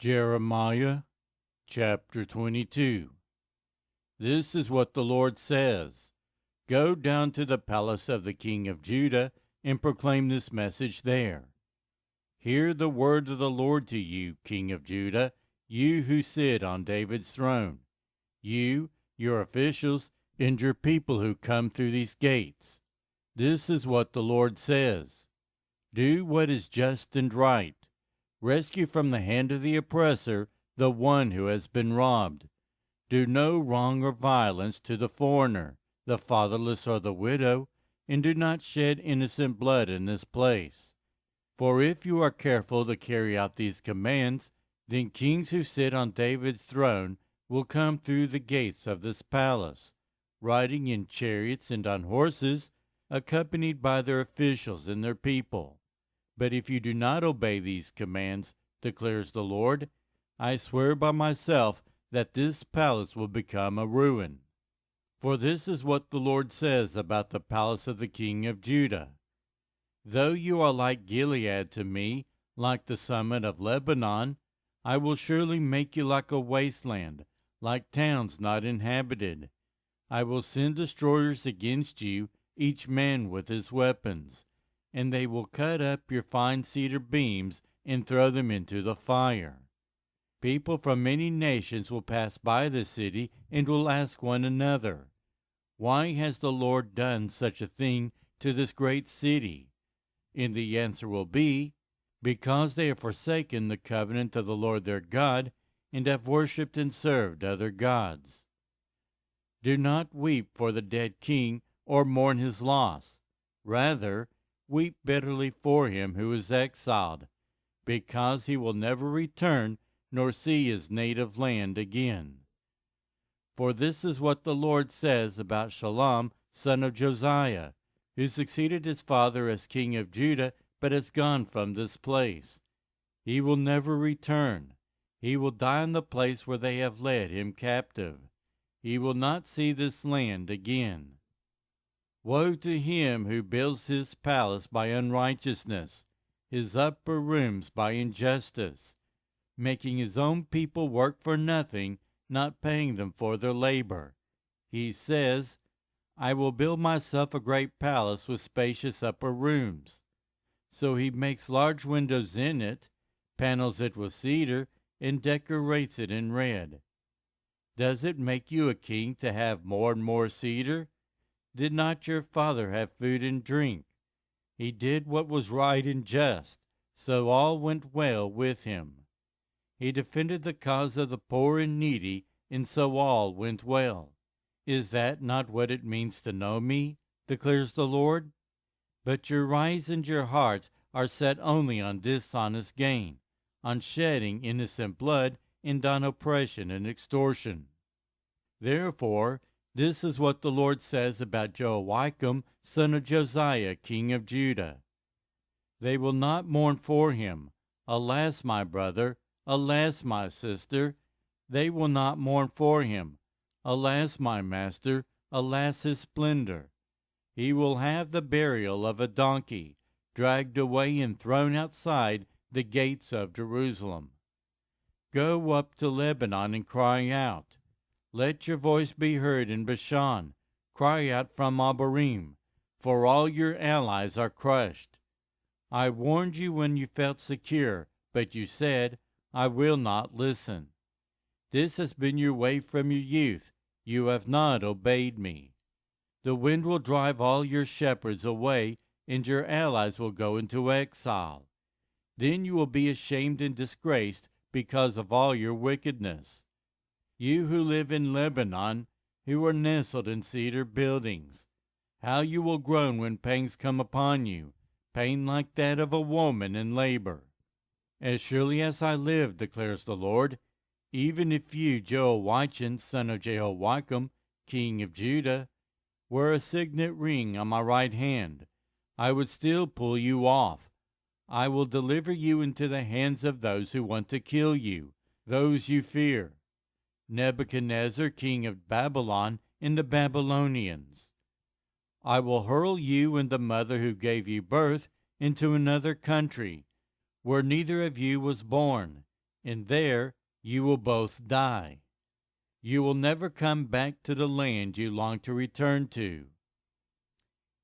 Jeremiah chapter 22. This is what the Lord says. Go down to the palace of the king of Judah and proclaim this message there. Hear the word of the Lord to you, king of Judah, you who sit on David's throne, you, your officials, and your people who come through these gates. This is what the Lord says. Do what is just and right. Rescue from the hand of the oppressor the one who has been robbed. Do no wrong or violence to the foreigner, the fatherless or the widow, and do not shed innocent blood in this place. For if you are careful to carry out these commands, then kings who sit on David's throne will come through the gates of this palace, riding in chariots and on horses, accompanied by their officials and their people. But if you do not obey these commands, declares the Lord, I swear by myself that this palace will become a ruin. For this is what the Lord says about the palace of the king of Judah. Though you are like Gilead to me, like the summit of Lebanon, I will surely make you like a wasteland, like towns not inhabited. I will send destroyers against you, each man with his weapons, and they will cut up your fine cedar beams and throw them into the fire. People from many nations will pass by the city and will ask one another, why has the Lord done such a thing to this great city? And the answer will be, because they have forsaken the covenant of the Lord their God and have worshipped and served other gods. Do not weep for the dead king or mourn his loss. Rather, weep bitterly for him who is exiled, because he will never return nor see his native land again. For this is what the Lord says about Shallum, son of Josiah, who succeeded his father as king of Judah, but has gone from this place. He will never return. He will die in the place where they have led him captive. He will not see this land again. Woe to him who builds his palace by unrighteousness, his upper rooms by injustice, making his own people work for nothing, not paying them for their labor. He says, I will build myself a great palace with spacious upper rooms. So he makes large windows in it, panels it with cedar, and decorates it in red. Does it make you a king to have more and more cedar? Did not your father have food and drink? He did what was right and just, so all went well with him. He defended the cause of the poor and needy, and so all went well. Is that not what it means to know me? Declares the Lord. But your eyes and your hearts are set only on dishonest gain, on shedding innocent blood, and on oppression and extortion. Therefore, this is what the Lord says about Jehoiakim, son of Josiah, king of Judah. They will not mourn for him. Alas, my brother, alas, my sister. They will not mourn for him. Alas, my master, alas, his splendor. He will have the burial of a donkey, dragged away and thrown outside the gates of Jerusalem. Go up to Lebanon and cry out. Let your voice be heard in Bashan. Cry out from Abarim, for all your allies are crushed. I warned you when you felt secure, but you said, I will not listen. This has been your way from your youth. You have not obeyed me. The wind will drive all your shepherds away, and your allies will go into exile. Then you will be ashamed and disgraced because of all your wickedness. You who live in Lebanon, who are nestled in cedar buildings, how you will groan when pangs come upon you, pain like that of a woman in labor. As surely as I live, declares the Lord, even if you, Jehoiachin, son of Jehoiakim, king of Judah, wear a signet ring on my right hand, I would still pull you off. I will deliver you into the hands of those who want to kill you, those you fear. Nebuchadnezzar, king of Babylon, and the Babylonians. I will hurl you and the mother who gave you birth into another country, where neither of you was born, and there you will both die. You will never come back to the land you long to return to.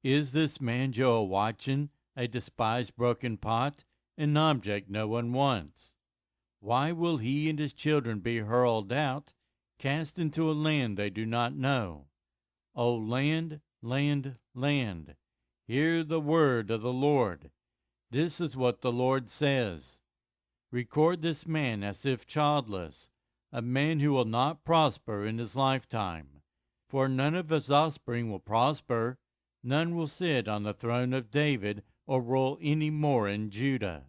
Is this man Jehoiachin a despised broken pot, an object no one wants? Why will he and his children be hurled out, cast into a land they do not know? O land, land, land, hear the word of the Lord. This is what the Lord says. Record this man as if childless, a man who will not prosper in his lifetime. For none of his offspring will prosper, none will sit on the throne of David or rule any more in Judah.